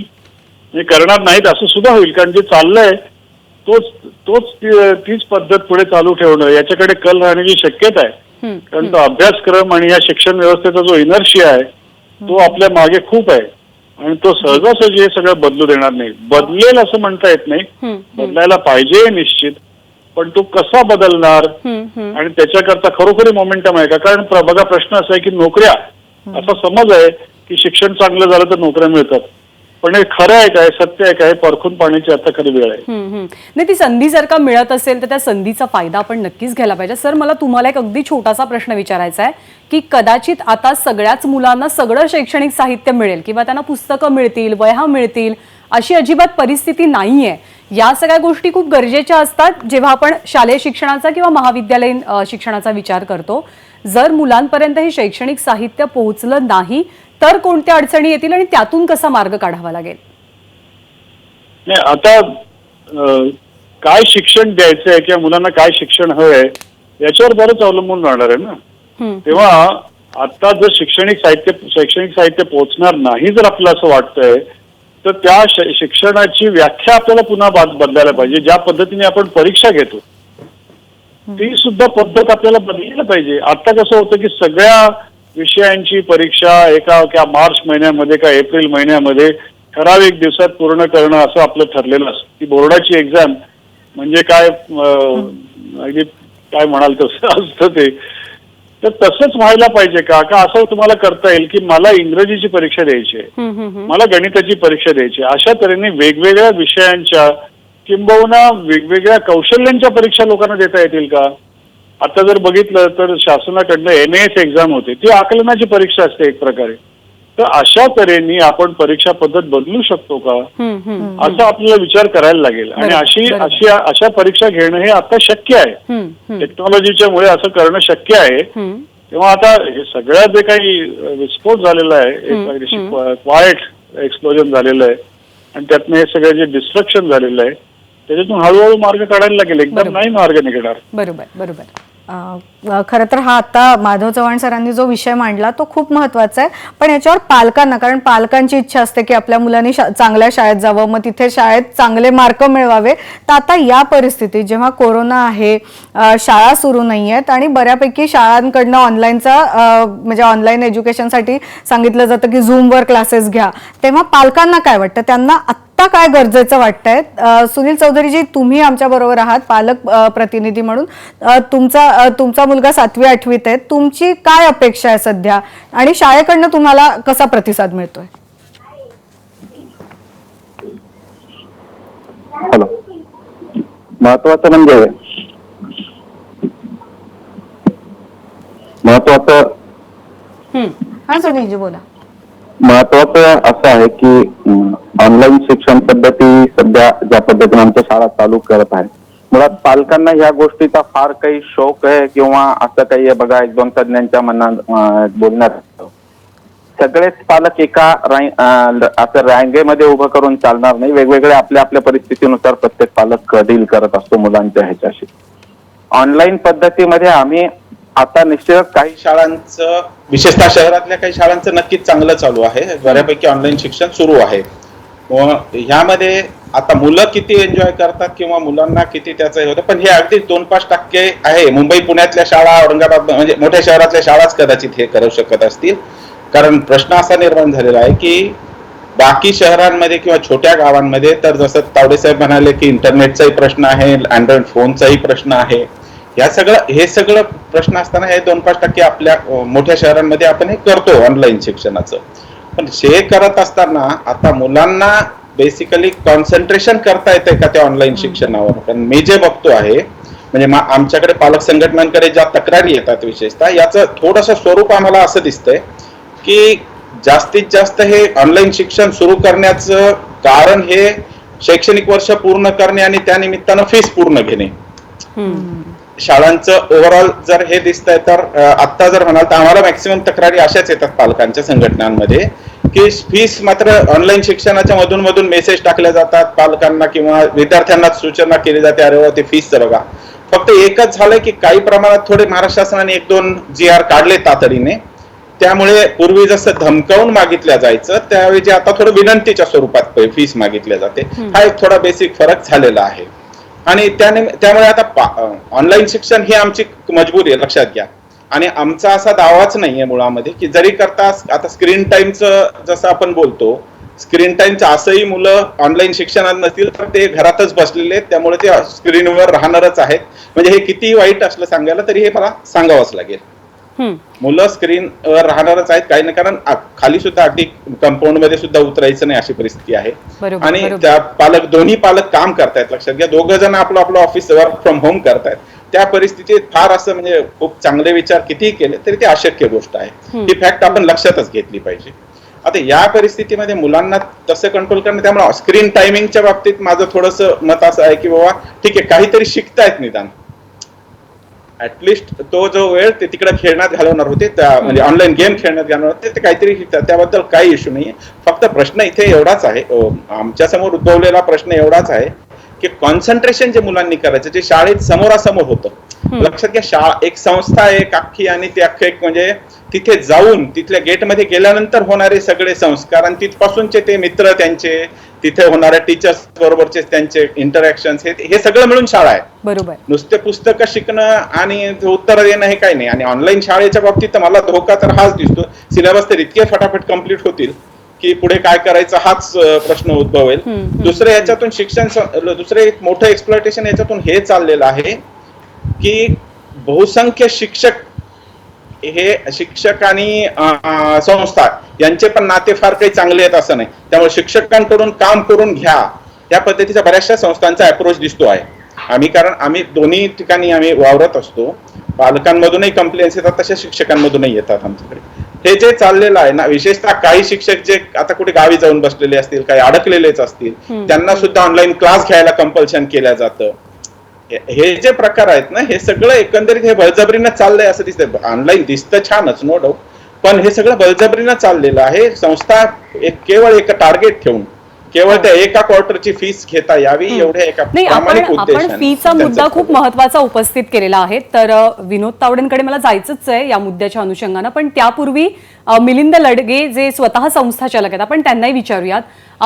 करणार नाहीत असं सुद्धा होईल. कारण जे चाललंय तीच पद्धत पुढे चालू ठेवणं याच्याकडे कल राहण्याची शक्यता आहे. कारण तो अभ्यासक्रम आणि या शिक्षण व्यवस्थेचा जो इनर्शिया आहे तो आपल्या मागे खूप आहे आणि तो सहजासहजी हे सगळं बदलू देणार नाही. बदलेल असं म्हणता येत नाही, बदलायला पाहिजे निश्चित, पण तो कसा बदलणार आणि त्याच्याकरता खरोखरी मोमेंटम आहे का? कारण बघा प्रश्न असा आहे की नोकऱ्या, असा समज आहे की शिक्षण चांगलं झालं तर नोकऱ्या मिळतात. पण हे खरं आहे काय, सत्य आहे काय, परखून पाहण्याची आता खरी वेळ आहे. नाही, ती संधी जर का मिळत असेल तर त्या संधीचा फायदा आपण नक्कीच घ्यायला पाहिजे. सर, मला तुम्हाला एक अगदी छोटासा प्रश्न विचारायचा आहे की कदाचित आता सगळ्याच मुलांना सगळं शैक्षणिक साहित्य मिळेल किंवा त्यांना पुस्तकं मिळतील, वह्या मिळतील, अशी अजिबात परिस्थिती नाहीये. या सगळ्या गोष्टी खूप गरजेच्या असतात जेव्हा आपण शालेय शिक्षणाचा किंवा महाविद्यालयीन शिक्षणाचा विचार करतो. जर मुलांपर्यंत हे शैक्षणिक साहित्य पोहोचलं नाही तर कोणत्या अडचणी येतील आणि त्यातून कसा मार्ग काढावा लागेल? नाही, आता काय शिक्षण द्यायचंय किंवा मुलांना काय शिक्षण हवंय याच्यावर बरंच अवलंबून राहणार आहे ना. तेव्हा आता जर शैक्षणिक साहित्य पोहोचणार नाही जर आपल्याला असं वाटतंय तर त्या शिक्षणाची व्याख्या आपल्याला पुन्हा बदलायला पाहिजे. ज्या पद्धतीने आपण परीक्षा घेतो ती सुद्धा पद्धत आपल्याला बदलायला पाहिजे. आता कसं होतं की सगळ्या विषयांची परीक्षा एका मार्च महिन्यामध्ये का एप्रिल महिन्यामध्ये ठराविक दिवसात पूर्ण करणं असं आपलं ठरलेलं असतं. ती बोर्डाची एक्झाम म्हणजे काय अगदी काय म्हणाल तसं असतं ते. तर तसंच व्हायला पाहिजे का असं तुम्हाला करता येईल की मला इंग्रजीची परीक्षा द्यायची आहे, मला गणिताची परीक्षा द्यायची आहे, अशा तऱ्हेने वेगवेगळ्या विषयांच्या किंबहुना वेगवेगळ्या कौशल्यांच्या परीक्षा लोकांना देता येतील का? आता जर बघितलं तर शासनाकडनं NAS एक्झाम होते, ती आकलनाची परीक्षा असते एक प्रकारे. तर अशा तऱ्हेने आपण परीक्षा पद्धत बदलू शकतो का असा आपल्याला विचार करायला लागेल. आणि अशा परीक्षा घेणं हे आता शक्य आहे. टेक्नॉलॉजीच्या मुळे असं करणं शक्य आहे. तेव्हा आता हे सगळं जे काही विस्फोट झालेला आहे, क्वाइट एक्सप्लोजन झालेलं आहे आणि त्यातनं हे सगळं जे डिस्ट्रक्शन झालेलं आहे त्याच्यातून हळूहळू मार्ग काढायला लागेल. एकदम नाही मार्ग निघणार. बरोबर. खरं तर हा आता माधव चव्हाण सरांनी जो विषय मांडला तो खूप महत्वाचा आहे. पण याच्यावर पालकांना, कारण पालकांची इच्छा असते की आपल्या मुलांनी चांगल्या शाळेत जावं, मग तिथे शाळेत चांगले मार्क मिळवावे. तर आता या परिस्थितीत जेव्हा कोरोना आहे, शाळा सुरू नाही आहेत आणि बऱ्यापैकी शाळांकडनं म्हणजे ऑनलाईन एज्युकेशनसाठी सांगितलं जातं की झूमवर क्लासेस घ्या, तेव्हा पालकांना काय वाटतं, त्यांना काय गरजेचं वाटतंय? सुनील चौधरीजी, तुम्ही आमच्या बरोबर आहात पालक प्रतिनिधी म्हणून. तुमचा मुलगा 7वी 8वीत आहे, तुमची काय अपेक्षा आहे सध्या आणि शाळेकडनं तुम्हाला कसा प्रतिसाद मिळतोय? हॅलो, महत्वाचं हा सुनीलजी बोला. महत्वाचं असं आहे की ऑनलाईन शिक्षण पद्धती सध्या ज्या पद्धतीने आमच्या शाळा चालू करत आहे, मुळात पालकांना ह्या गोष्टीचा फार काही शौक आहे किंवा असं काही आहे बघा, 1-2 तज्ञांच्या मनात बोलण्यात सगळेच पालक एका असं रांगेमध्ये उभं करून चालणार नाही. वेगवेगळे आपल्या आपल्या परिस्थितीनुसार प्रत्येक पालक डील करत असतो मुलांच्या ह्याच्याशी. ऑनलाईन पद्धतीमध्ये आम्ही आता निश्चितच काही शाळांचं, विशेषतः शहरातल्या काही शाळांचं नक्कीच चांगलं चालू आहे. बऱ्यापैकी ऑनलाईन शिक्षण सुरू आहे. ह्यामध्ये आता मुलं किती एन्जॉय करतात किंवा मुलांना किती त्याचं हे होतं, पण हे अगदी 2-5% आहे. मुंबई पुण्यातल्या शाळा, औरंगाबाद म्हणजे मोठ्या शहरातल्या शाळाच कदाचित हे करू शकत असतील. कारण प्रश्न असा निर्माण झालेला आहे की बाकी शहरांमध्ये किंवा छोट्या गावांमध्ये तर जसं तावडेसाहेब म्हणाले की इंटरनेटचाही प्रश्न आहे, अँड्रॉइड फोनचाही प्रश्न आहे. हे सगळं प्रश्न असताना हे 2-5% आपल्या मोठ्या शहरांमध्ये आपण हे करतो ऑनलाईन शिक्षणाचं. पण हे करत असताना आता मुलांना बेसिकली कॉन्सन्ट्रेशन करता येतंय का त्या ऑनलाईन शिक्षणावर? कारण मी जे बघतो आहे म्हणजे आमच्याकडे पालक संघटनांकडे ज्या तक्रारी येतात विशेषतः, याचं थोडंसं स्वरूप आम्हाला असं दिसतंय की जास्तीत जास्त हे ऑनलाईन शिक्षण सुरू करण्याचं कारण हे शैक्षणिक वर्ष पूर्ण करणे आणि त्या निमित्तानं फीस पूर्ण घेणे. शाळांचं ओव्हरऑल जर हे दिसतंय तर आता जर म्हणाल तर आम्हाला मॅक्सिमम तक्रारी अशाच येतात पालकांच्या संघटनांमध्ये की फीस मात्र ऑनलाईन शिक्षणाच्या मधून मेसेज टाकले जातात पालकांना किंवा विद्यार्थ्यांना सूचना केली जाते, अरे ते फीसचं बघा. फक्त एकच झालंय की काही प्रमाणात थोडे महाराष्ट्र शासनाने 1-2 GR काढले तातडीने, त्यामुळे पूर्वी जसं धमकावून मागितल्या जायचं त्याऐवजी आता थोडं विनंतीच्या स्वरूपात फीस मागितल्या जाते. हा एक थोडा बेसिक फरक झालेला आहे. आणि त्यामुळे आता ऑनलाईन शिक्षण ही आमची मजबुरी आहे, लक्षात घ्या. आणि आमचा असा दावाच नाहीये मुळामध्ये की जरी करता आता स्क्रीन टाइमचं जसं आपण बोलतो, स्क्रीन टाइमचं असंही मुलं ऑनलाईन शिक्षणात नसतील तर ते घरातच बसलेले आहेत, त्यामुळे ते स्क्रीनवर राहणारच आहेत. म्हणजे हे किती वाईट असलं सांगायला तरी हे मला सांगावंच लागेल. मुलं स्क्रीनवर राहणारच आहेत, काही नाही, कारण खाली सुद्धा अगदी कंपाऊंड मध्ये सुद्धा उतरायचं नाही अशी परिस्थिती आहे. बरोबर, आणि बरोबर. त्या दोन्ही पालक काम करतायत, लक्षात घ्या, दोघं जण आपलं ऑफिस वर्क फ्रॉम होम करतायत. त्या परिस्थितीत फार असं म्हणजे खूप चांगले विचार कितीही केले तरी ते अशक्य गोष्ट आहे. ही फॅक्ट आपण लक्षातच घेतली पाहिजे. आता या परिस्थितीमध्ये मुलांना तसं कंट्रोल करणं, त्यामुळे स्क्रीन टायमिंगच्या बाबतीत माझं थोडंसं मत असं आहे की बाबा ठीक आहे, काहीतरी शिकतायत निदान, ऍटलिस्ट तो जो वेळ ते तिकडे खेळण्यात घालवणार होते, म्हणजे ऑनलाईन गेम खेळण्यात घालवणार होते, ते काहीतरी शिकतात, त्याबद्दल काही इश्यू नाहीये. फक्त प्रश्न इथे एवढाच आहे, आमच्या समोर उद्भवलेला प्रश्न एवढाच आहे की कॉन्सन्ट्रेशन जे मुलांनी करायचं, जे शाळेत समोरासमोर होतं, लक्षात घ्या, शाळा एक संस्था आहे एक अख्खी, आणि ते अख्खं एक म्हणजे तिथे जाऊन तिथल्या गेटमध्ये गेल्यानंतर होणारे सगळे संस्कार आणि तिथपासूनचे ते मित्र, त्यांचे तिथे होणाऱ्या टीचर्स बरोबरचे त्यांचे इंटरॅक्शन्स, हे सगळं मिळून शाळा आहे. बरोबर. नुसते पुस्तकं शिकणं आणि उत्तर देणं हे काही नाही. आणि ऑनलाईन शाळेच्या बाबतीत तर मला धोका तर हाच दिसतो, सिलेबस तर इतके फटाफट कम्प्लीट होतील की पुढे काय करायचं हाच प्रश्न उद्भवेल. दुसरं याच्यातून दुसरं एक मोठं एक्सप्लॉयटेशन याच्यातून हे चाललेलं आहे की बहुसंख्य शिक्षक आणि संस्था यांचे पण नाते फार काही चांगले आहेत असं नाही. त्यामुळे शिक्षकांकडून काम करून घ्या या पद्धतीचा बऱ्याचशा संस्थांचा अप्रोच दिसतो आहे. कारण आम्ही दोन्ही ठिकाणी आम्ही वावरत असतो, पालकांमधूनही कंप्लेंट्स येतात, तशा शिक्षकांमधूनही येतात आमच्याकडे. हे जे चाललेलं आहे ना, विशेषतः काही शिक्षक जे आता कुठे गावी जाऊन बसलेले असतील, काही अडकलेलेच असतील, त्यांना सुद्धा ऑनलाईन क्लास घ्यायला कंपल्शन केलं जातं. हे जे प्रकार आहेत ना, हे सगळं एकंदरीत हे बळजबरीनं चाललंय असं दिसतंय. ऑनलाईन दिसतं छानच, नो डाऊट, पण हे सगळं बळजबरीनं चाललेलं आहे. संस्था केवळ एक टार्गेट ठेवून केवळ त्या एका क्वार्टरची फीस घेता यावी एवढ्या एका प्रामाणिक आपण उद्देशाने फीचा मुद्दा खूप महत्वाचा उपस्थित केलेला आहे. तर विनोद तावडेंकडे मला जायचंच आहे या मुद्द्याच्या अनुषंगानं, पण त्यापूर्वी मिलिंद लडगे जे स्वतः संस्था चालक आहेत, आपण त्यांनाही विचारूयात.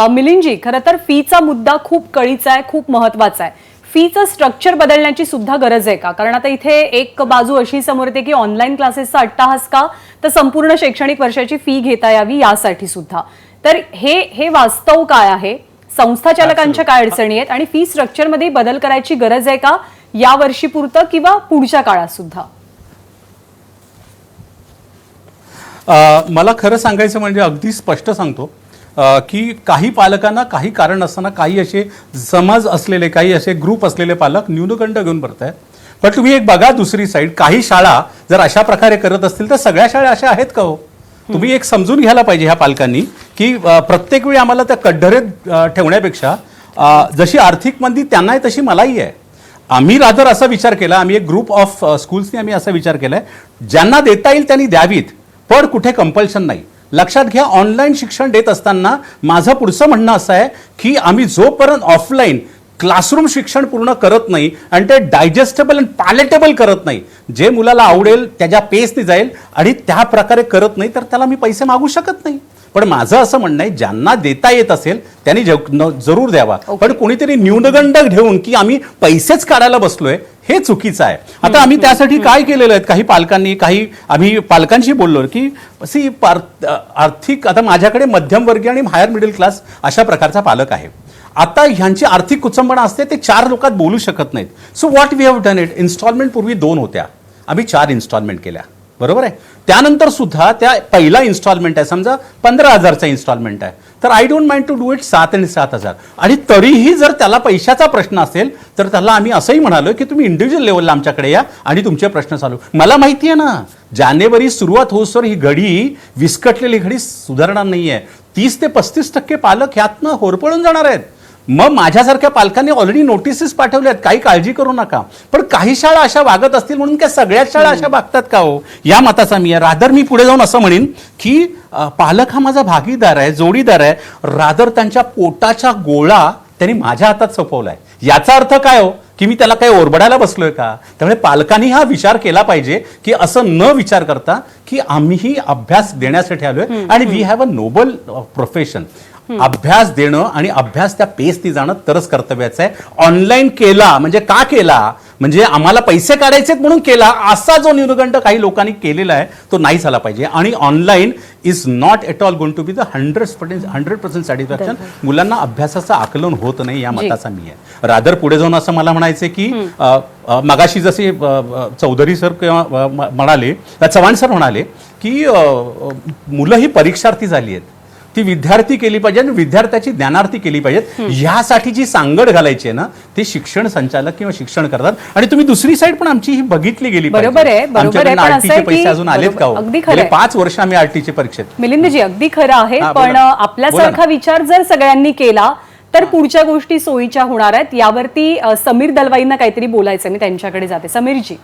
मिलिंदजी, खरं तर फीचा मुद्दा खूप कळीचा आहे, खूप महत्वाचा आहे. फीचं स्ट्रक्चर बदलण्याची सुद्धा गरज आहे का? कारण आता इथे एक बाजू अशी समोर येते की ऑनलाईन क्लासेसचा अट्टाहास का, तर संपूर्ण शैक्षणिक वर्षाची फी घेता यावी यासाठी सुद्धा. तर हे वास्तव काय आहे? संस्था चालकांच्या काय अडचणी आहेत आणि फी स्ट्रक्चर मध्ये बदल करायची गरज आहे का या वर्षी पुरतं किंवा पुढच्या काळात सुद्धा? मला खरं सांगायचं म्हणजे अगदी स्पष्ट सांगतो की काही पालकांना काही कारण असताना काही असे समज असलेले, काही असे ग्रुप असलेले पालक न्यूनगंड घेऊन भरत आहेत. पण तुम्ही एक बघा दुसरी साईड, काही शाळा जर अशा प्रकारे करत असतील तर सगळ्या शाळा अशा आहेत का हो? तुम्ही एक समजून घ्यायला पाहिजे ह्या पालकांनी की प्रत्येक वेळी आम्हाला त्या कड्डरेत ठेवण्यापेक्षा जशी आर्थिक मंदी त्यांना आहे तशी मलाही आहे. आम्ही रादर असा विचार केला, आम्ही एक ग्रुप ऑफ स्कूल्सनी आम्ही असा विचार केलाय, ज्यांना देता येईल त्यांनी द्यावीत, पण कुठे कंपल्शन नाही. लक्षात घ्या, ऑनलाईन शिक्षण देत असताना माझं पुढचं म्हणणं असं आहे की आम्ही जोपर्यंत ऑफलाईन क्लासरूम शिक्षण पूर्ण करत नाही आणि ते डायजेस्टेबल आणि पॅलेटेबल करत नाही, जे मुलाला आवडेल त्याच्या पेसने जाईल आणि त्या प्रकारे करत नाही, तर त्याला मी पैसे मागू शकत नाही. पण माझं असं म्हणणं आहे, ज्यांना देता येत असेल त्यांनी जरूर द्यावा. पण कोणीतरी न्यूनगंड घेऊन की आम्ही पैसेच काढायला बसलोय, हे चुकीचं आहे. आता आम्ही त्यासाठी काय केलेलं आहे, काही पालकांनी, आम्ही पालकांशी बोललो की आर्थिक, आता माझ्याकडे मध्यमवर्गीय आणि हायर मिडल क्लास अशा प्रकारचा पालक आहे. आता ह्यांची आर्थिक कुचंबणा असते, ते 4 लोकात बोलू शकत नाहीत. So what we have done it, instalment पूर्वी 2 होत्या, आम्ही 4 इन्स्टॉलमेंट केल्या, बरोबर आहे. त्यानंतर सुद्धा त्या पहिला इन्स्टॉलमेंट आहे, समजा 15,000चा इन्स्टॉलमेंट आहे, तर I don't mind to do it 7 आणि 7,000. आणि तरीही जर त्याला पैशाचा प्रश्न असेल तर त्याला आम्ही असंही म्हणालो की तुम्ही इंडिव्हिज्युअल लेवलला आमच्याकडे या आणि तुमचे प्रश्न चालू. मला माहिती आहे ना, जानेवारी सुरुवात होसर ही घडी, विस्कटलेली घडी सुधारणार नाहीये. 30 ते 35% पालक ह्यातनं होरपळून जाणार आहेत. मग माझ्यासारख्या पालकांनी ऑलरेडी नोटिसेस पाठवल्यात, काही काळजी करू नका. पण काही शाळा अशा वागत असतील म्हणून काय सगळ्याच शाळा अशा वागतात का हो, या मताचा मी आहे. रादर मी पुढे जाऊन असं म्हणेन की पालक हा माझा भागीदार आहे, जोडीदार आहे. रादर त्यांच्या पोटाचा गोळा त्यांनी माझ्या हातात सोपवलाय. याचा अर्थ काय हो, की मी त्याला काही ओरबडायला बसलोय का? त्यामुळे पालकांनी हा विचार केला पाहिजे की असं न विचार करता की आम्हीही अभ्यास देण्यासाठी आलोय आणि we have a noble profession. अभ्यास देणं आणि अभ्यास त्या पेसनी जाणं तरच कर्तव्याचं आहे. ऑनलाईन केला म्हणजे का केला, म्हणजे आम्हाला पैसे काढायचेत म्हणून केला, असा जो न्यूनगंड काही लोकांनी केलेला आहे तो नाही झाला पाहिजे. आणि online is not at all going to be the 100% satisfaction. मुलांना अभ्यासाचं आकलन होत नाही या मताचा मी आहे. रादर पुढे जाऊन असं मला म्हणायचं की मगाशी जसे चौधरी सर किंवा म्हणाले, चव्हाण सर म्हणाले की मुलं ही परीक्षार्थी झाली आहेत, ती विद्यार्थी केली पाहिजे आणि विद्यार्थ्याची ज्ञानार्थी केली पाहिजेत. ह्यासाठी जी सांगड घालायची आहे ना, ते शिक्षण संचालक किंवा शिक्षण करतात. आणि तुम्ही दुसरी साईड पण आमची ही बघितली गेली बरोबर आहे, बरोबर आहे. आमच्याकडनं पण असं आरटीचे आहे पैसे की- अजून आलेत का हो? अगदी खरं गेले आहे. 5 वर्ष आम्ही आरटीचे परीक्षेत. मिलिंदजी अगदी खरं आहे, हा, पण बोला. आपल्यासारखा विचार जर सगळ्यांनी केला तर पुढच्या गोष्टी सोयीच्या होणार आहेत. यावरती समीर दलवाईंना काहीतरी बोलायचं, मी त्यांच्याकडे जाते. समीरजी.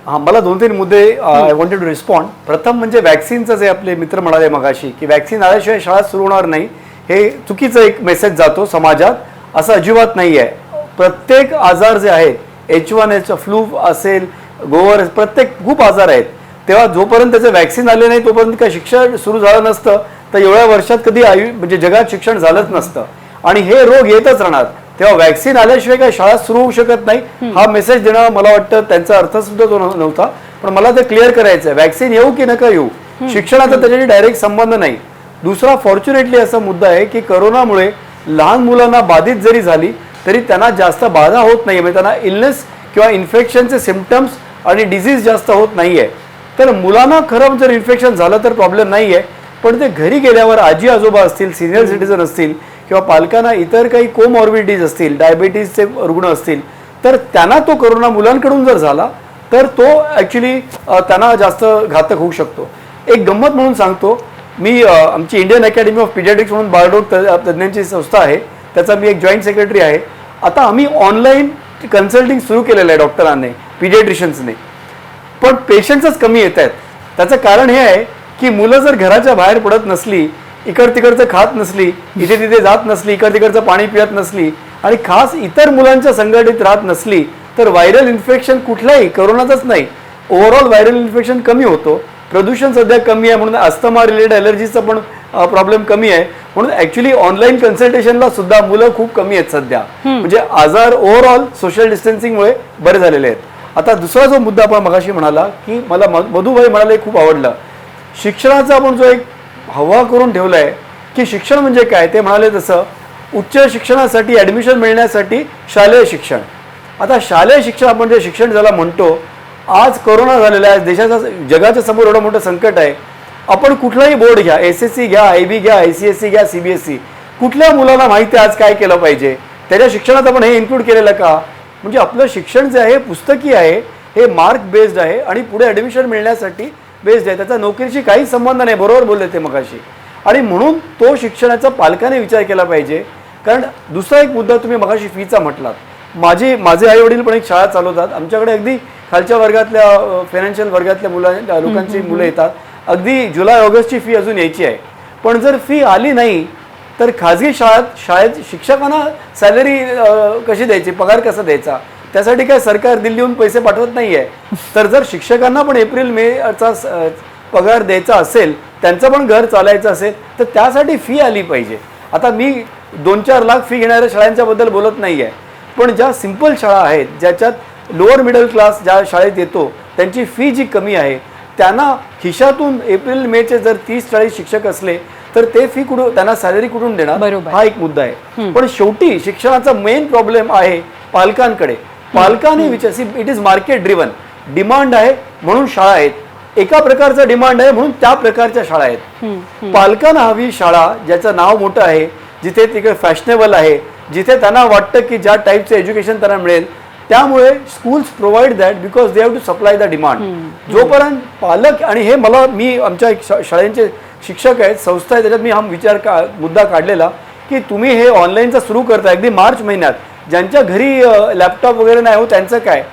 हां, मला 2-3 मुद्दे आय वॉन्टेड टू रिस्पॉन्ड. प्रथम म्हणजे वॅक्सिनचं जे आपले मित्र म्हणाले मगाशी की वॅक्सिन आल्याशिवाय शाळा सुरू होणार नाही, हे चुकीचं एक मेसेज जातो समाजात. असं अजिबात नाही आहे. प्रत्येक आजार जे आहेत, H1N1 फ्लू असेल, गोवर, प्रत्येक खूप आजार आहेत. तेव्हा जोपर्यंत त्याचं वॅक्सिन आले नाही तोपर्यंत काय शिक्षण सुरू झालं नसतं, तर एवढ्या वर्षात कधी म्हणजे जगात शिक्षण झालंच नसतं. आणि हे रोग येतच राहणार. तेव्हा वॅक्सिन आल्याशिवाय काही शाळा सुरू होऊ शकत नाही, हा मेसेज देणं मला वाटतं त्यांचा अर्थ सुद्धा तो नव्हता. पण मला ते क्लिअर करायचं आहे, वॅक्सिन येऊ की नका येऊ, शिक्षणाचा त्याच्याशी डायरेक्ट संबंध नाही. दुसरा फॉर्च्युनेटली असा मुद्दा आहे की करोनामुळे लहान मुलांना बाधित जरी झाली तरी त्यांना जास्त बाधा होत नाही, म्हणजे त्यांना इलनेस किंवा इन्फेक्शनचे सिम्पटम्स आणि डिझीज जास्त होत नाहीये. तर मुलांना खरं जर इन्फेक्शन झालं तर प्रॉब्लेम नाही आहे, पण ते घरी गेल्यावर आजी आजोबा असतील, सिनियर सिटीजन असतील किंवा पालकांना इतर काही कोमॉर्बिडिटीज असतील, डायबिटीजचे रुग्ण असतील, तर त्यांना तो करोना मुलांकडून जर झाला तर तो ॲक्च्युली त्यांना जास्त घातक होऊ शकतो. एक गंमत म्हणून सांगतो, मी आमची इंडियन अकॅडमी ऑफ पिडियाट्रिक्स म्हणून बाळरोग तज्ज्ञांची संस्था आहे, त्याचा मी एक जॉईंट सेक्रेटरी आहे. आता आम्ही ऑनलाईन कन्सल्टिंग सुरू केलेलं आहे डॉक्टरांनी, पिडियाट्रिशियन्सने, पण पेशंट्सच कमी येत आहेत. त्याचं कारण हे आहे की मुलं जर घराच्या बाहेर पडत नसली, इकड तिकडचं खात नसली, इथे तिथे जात नसली, इकड तिकडचं पाणी पित नसली आणि खास इतर मुलांच्या संघटित राहत नसली, तर व्हायरल इन्फेक्शन कुठल्याही, करोनाचंच नाही, ओव्हरऑल व्हायरल इन्फेक्शन कमी होतो. प्रदूषण सध्या कमी आहे म्हणून अस्थमा रिलेटेड ॲलर्जीचा पण प्रॉब्लेम कमी आहे. म्हणून ॲक्च्युली ऑनलाईन कन्सल्टेशनला सुद्धा मुलं खूप कमी आहेत सध्या. म्हणजे आजार ओव्हरऑल सोशल डिस्टन्सिंगमुळे बरे झालेले आहेत. आता दुसरा जो मुद्दा आपण मगाशी म्हणाला की मला मधुभाई म्हणाले खूप आवडलं, शिक्षणाचा आपण जो एक हवा करून ठेवला आहे की शिक्षण म्हणजे काय, ते म्हणाले तसं उच्च शिक्षणासाठी ॲडमिशन मिळण्यासाठी शालेय शिक्षण. आता शालेय शिक्षण आपण जे शिक्षण ज्याला म्हणतो, आज कोरोना झालेला आहे, देशाचा जगाच्या समोर एवढं मोठं संकट आहे. आपण कुठलाही बोर्ड घ्या, SSC घ्या, IB घ्या, ICSE घ्या, CBSE, कुठल्या मुलाला माहिती आहे आज काय केलं पाहिजे, त्याच्या शिक्षणात आपण हे इन्क्लूड केलेलं का? म्हणजे आपलं शिक्षण जे आहे पुस्तकी आहे, हे मार्क बेस्ड आहे आणि पुढे ॲडमिशन मिळण्यासाठी बेस्ड आहे, त्याचा नोकरीशी काही संबंध नाही. बरोबर बोलले ते मगाशी. आणि म्हणून तो शिक्षणाचा पालकाने विचार केला पाहिजे. कारण दुसरा एक मुद्दा तुम्ही मगाशी फीचा म्हटलात, माझे आई वडील पण एक शाळा चालवतात. आमच्याकडे अगदी खालच्या वर्गातल्या फायनान्शियल वर्गातल्या लोकांची मुलं येतात. अगदी जुलै ऑगस्टची फी अजून यायची आहे, पण जर फी आली नाही तर खाजगी शाळेत शिक्षकांना सॅलरी कशी द्यायची, पगार कसा द्यायचा, त्यासाठी काय सरकार दिल्लीहून पैसे पाठवत नाही आहे. तर जर शिक्षकांना पण एप्रिल मेचा पगार द्यायचा असेल, त्यांचं पण घर चालायचं असेल, तर त्यासाठी फी आली पाहिजे. आता मी 2-4 लाख फी घेणाऱ्या शाळांच्याबद्दल बोलत नाही आहे, पण ज्या सिम्पल शाळा आहेत, ज्याच्यात लोअर मिडल क्लास ज्या शाळेत येतो, त्यांची फी जी कमी आहे, त्यांना खिशातून एप्रिल मेचे जर 30-40 शिक्षक असले तर ते फी कुठून, त्यांना सॅलरी कुठून देणार, हा एक मुद्दा आहे. पण शेवटी शिक्षणाचा मेन प्रॉब्लेम आहे पालकांकडे. पालकांनी विचार, it is market driven. Demand आहे म्हणून शाळा आहेत, एका प्रकारचा डिमांड आहे म्हणून त्या प्रकारच्या शाळा आहेत. पालकांना हवी शाळा ज्याचं नाव मोठं आहे, जिथे तिकडे फॅशनेबल आहे, जिथे त्यांना वाटतं की ज्या टाईपचं एज्युकेशन त्यांना मिळेल. त्यामुळे schools provide that because they have to supply the demand. जोपर्यंत पालक, आणि हे मी आमच्या शाळेचे शिक्षक आहेत, संस्था आहे, त्याच्यात मी हा मुद्दा काढलेला की तुम्ही हे ऑनलाईनचं सुरू करता अगदी मार्च महिन्यात, ज्यांच्या घरी लॅपटॉप वगैरे नाही हो त्यांचं काय.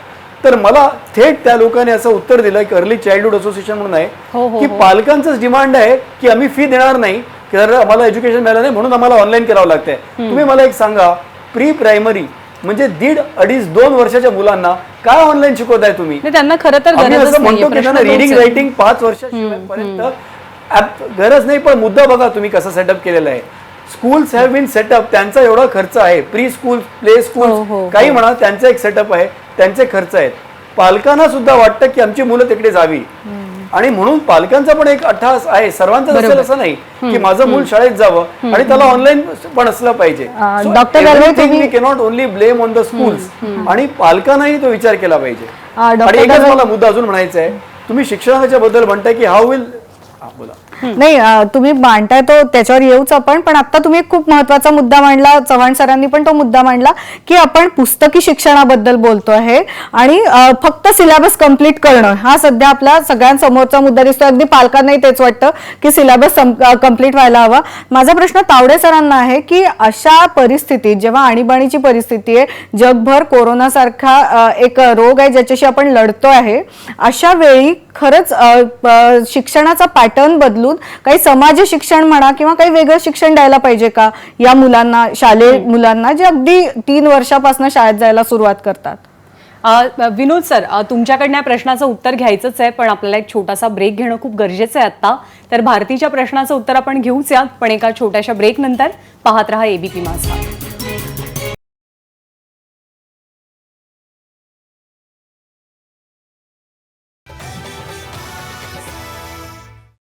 तर मला थेट त्या लोकांनी असं उत्तर दिलं की अर्ली चाइल्डहुड असोसिएशन म्हणून आहे की पालकांचंच डिमांड आहे की आम्ही फी देणार नाही, तर आम्हाला एज्युकेशन मिळालं नाही म्हणून आम्हाला ऑनलाईन करावं लागतंय. तुम्ही मला एक सांगा, प्री प्रायमरी म्हणजे 1.5-2 वर्षाच्या मुलांना काय ऑनलाईन शिकवताय तुम्ही? त्यांना खरं तर आम्ही असं म्हणतो की त्यांना रिडिंग रायटिंग 5 वर्षापर्यंत गरज नाही, पण मुद्दा बघा तुम्ही कसा सेटअप केलेला आहे. स्कूल्स हॅव बीन सेटअप, त्यांचा एवढा खर्च आहे. प्री स्कूल, प्ले स्कूल, काही म्हणा, त्यांचा एक सेटअप आहे, त्यांचे खर्च आहेत. पालकांना सुद्धा वाटतं की आमची मुलं तिकडे जावी, आणि म्हणून पालकांचा पण एक अट्टहास आहे. सर्वांचं असेल असं नाही की माझं मूल शाळेत जावं आणि त्याला ऑनलाईन पण असलं पाहिजे. डॉक्टर दर्वे, तुम्ही we cannot only blame on the schools, आणि पालकांनाही तो विचार केला पाहिजे. डॉक्टर आणि एकच दर्वे, मला मुद्दा अजून म्हणायचा आहे. तुम्ही शिक्षणाच्या बद्दल म्हणताय की हाऊ विल, बोला. नाही तुम्ही मांडताय तो त्याच्यावर येऊच आपण, पण आता तुम्ही एक खूप महत्वाचा मुद्दा मांडला, चव्हाण सरांनी पण तो मुद्दा मांडला की आपण पुस्तकी शिक्षणाबद्दल बोलतो आहे आणि फक्त सिलेबस कम्प्लीट करणं हा सध्या आपला सगळ्यांसमोरचा मुद्दा दिसतो. अगदी पालकांनाही तेच वाटतं की सिलेबस कम्प्लीट व्हायला हवा. माझा प्रश्न तावडे सरांना आहे की अशा परिस्थितीत जेव्हा आणीबाणीची परिस्थिती आहे, जगभर कोरोनासारखा एक रोग आहे ज्याच्याशी आपण लढतो आहे, अशा वेळी खरंच शिक्षणाचा पॅटर्न बदलून काही समाज शिक्षण म्हणा किंवा काही वेगळं शिक्षण द्यायला पाहिजे का या मुलांना, शालेय मुलांना जे अगदी 3 वर्षापासून शाळेत जायला सुरुवात करतात? विनोद सर, तुमच्याकडनं या प्रश्नाचं उत्तर घ्यायचंच आहे, पण आपल्याला एक छोटासा ब्रेक घेणं खूप गरजेचं आहे आता. तर भारतीच्या प्रश्नाचं उत्तर आपण घेऊच यात, पण एका छोट्याशा ब्रेक नंतर पाहत रहा एबीपी माझा.